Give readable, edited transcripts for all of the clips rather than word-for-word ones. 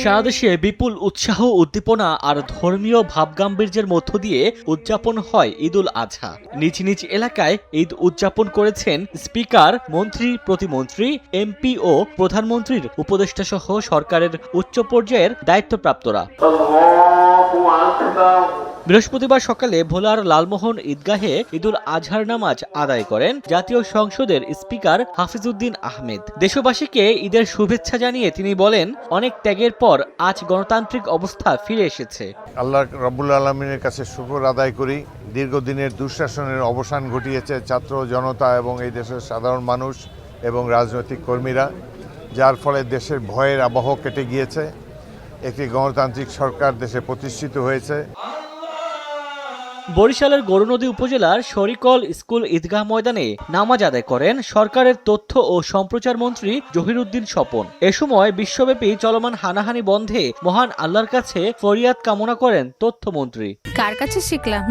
সারা দেশে বিপুল উৎসাহ, উদ্দীপনা আর ধর্মীয় ভাবগাম্ভীর্যের মধ্য দিয়ে উদযাপন হয় ঈদুল আজহা। নিজ নিজ এলাকায় ঈদ উদযাপন করেছেন স্পিকার, মন্ত্রী, প্রতিমন্ত্রী, এমপি ও প্রধানমন্ত্রীর উপদেষ্টা সহ সরকারের উচ্চ পর্যায়ের দায়িত্বপ্রাপ্তরা। বৃহস্পতিবার সকালে ভোলার লালমোহন ঈদগাহে ঈদুল আজহার নামাজ আদায় করেন জাতীয় সংসদের স্পিকার হাফিজউদ্দিন আহমেদ। দেশবাসীকে ঈদের শুভেচ্ছা জানিয়ে তিনি বলেন, অনেক ত্যাগের পর আজ গণতান্ত্রিক অবস্থা ফিরে এসেছে। আল্লাহ রাব্বুল আলামিনের কাছে শুকর আদায় করি। দীর্ঘদিনের দুঃশাসনের অবসান ঘটিয়েছে ছাত্র জনতা এবং এই দেশের সাধারণ মানুষ এবং রাজনৈতিক কর্মীরা, যার ফলে দেশের ভয়ের আবহ কেটে গিয়েছে। একটি গণতান্ত্রিক সরকার দেশে প্রতিষ্ঠিত হয়েছে। বরিশালের গরুনদী উপজেলার শরিকল স্কুল ঈদগাহ ময়দানে নামাজ আদায় করেন সরকারের তথ্য ও সম্প্রচার মন্ত্রী জহিরুদ্দিন স্বপন। এ সময় বিশ্বব্যাপী চলমান হানাহানি বন্ধে মহান আল্লাহর কাছে ফরিয়াদ কামনা করেন তথ্যমন্ত্রী। কার কাছে শিখলাম?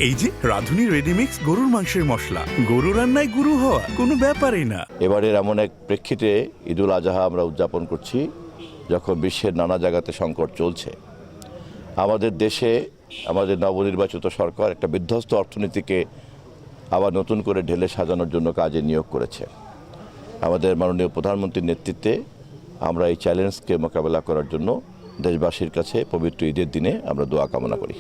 এই যে রাধুনী রেডিমিক্স গরুর মাংসের মশলা, গরু রান্নায় গুরু হওয়া কোনো ব্যাপারই না। এবারের এমন এক প্রেক্ষিতে ঈদুল আজহা আমরা উদযাপন করছি যখন বিশ্বের নানা জায়গাতে সংকট চলছে। আমাদের দেশে আমাদের নবনির্বাচিত সরকার একটা বিধ্বস্ত অর্থনীতিকে আবার নতুন করে ঢেলে সাজানোর জন্য কাজে নিয়োগ করেছে। আমাদের মাননীয় প্রধানমন্ত্রীর নেতৃত্বে আমরা এই চ্যালেঞ্জকে মোকাবেলা করার জন্য দেশবাসীর কাছে পবিত্র ঈদের দিনে আমরা দোয়া কামনা করি।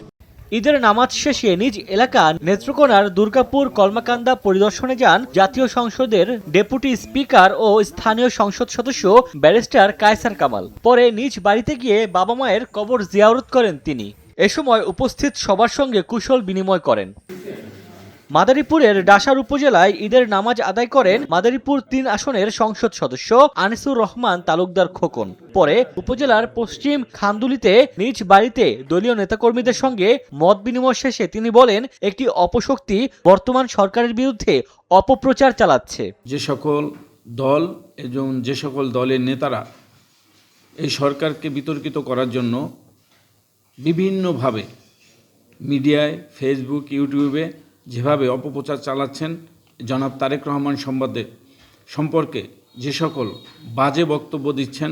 ঈদের নামাজ শেষে নিজ এলাকা নেত্রকোনার দুর্গাপুর কলমাকান্দা পরিদর্শনে যান জাতীয় সংসদের ডেপুটি স্পিকার ও স্থানীয় সংসদ সদস্য ব্যারিস্টার কায়সার কামাল। পরে নিজ বাড়িতে গিয়ে বাবা মায়ের কবর জিয়ারত করেন তিনি। এ সময় উপস্থিত সবার সঙ্গে কুশল বিনিময় করেন। মাদারীপুরের ডাসার উপজেলায় ঈদের নামাজ আদায় করেন মাদারীপুর ৩ আসনের সংসদ সদস্য আনিসুর রহমান তালুকদার খোকন। পরে উপজেলার পশ্চিম খান্দুলিতে নিজ বাড়িতে দলীয় নেতাকর্মীদের সঙ্গে মত বিনিময় শেষে তিনি বলেন, একটি অপশক্তি বর্তমান সরকারের বিরুদ্ধে অপপ্রচার চালাচ্ছে। যে সকল দল এবং যে সকল দলের নেতারা এই সরকারকে বিতর্কিত করার জন্য বিভিন্নভাবে মিডিয়ায়, ফেসবুক, ইউটিউবে যেভাবে অপপ্রচার চালাচ্ছেন, জনাব তারেক রহমান সম্পর্কে যে সকল বাজে বক্তব্য দিচ্ছেন,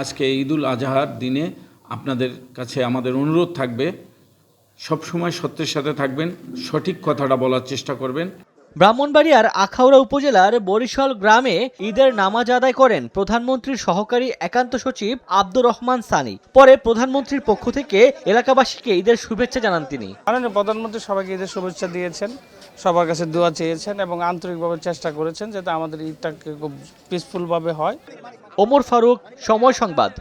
আজকে ঈদুল আজহার দিনে আপনাদের কাছে আমাদের অনুরোধ থাকবে, সবসময় সত্যের সাথে থাকবেন, সঠিক কথাটা বলার চেষ্টা করবেন। ব্রাহ্মণবাড়িয়ার আখাউড়া উপজেলার বরিশাল গ্রামে ঈদের নামাজ আদায় করেন প্রধানমন্ত্রীর সহকারী একান্ত সচিব আব্দুর রহমান সানি। পরে প্রধানমন্ত্রীর পক্ষ থেকে এলাকাবাসীকে ঈদের শুভেচ্ছা জানান তিনি। মাননীয় প্রধানমন্ত্রী সবাইকে ঈদের শুভেচ্ছা দিয়েছেন, সবার কাছে দোয়া চেয়েছেন এবং আন্তরিকভাবে চেষ্টা করেছেন যাতে আমাদের ঈদটাকে খুব পিসফুলভাবে হয়। ওমর ফারুক, সময় সংবাদ।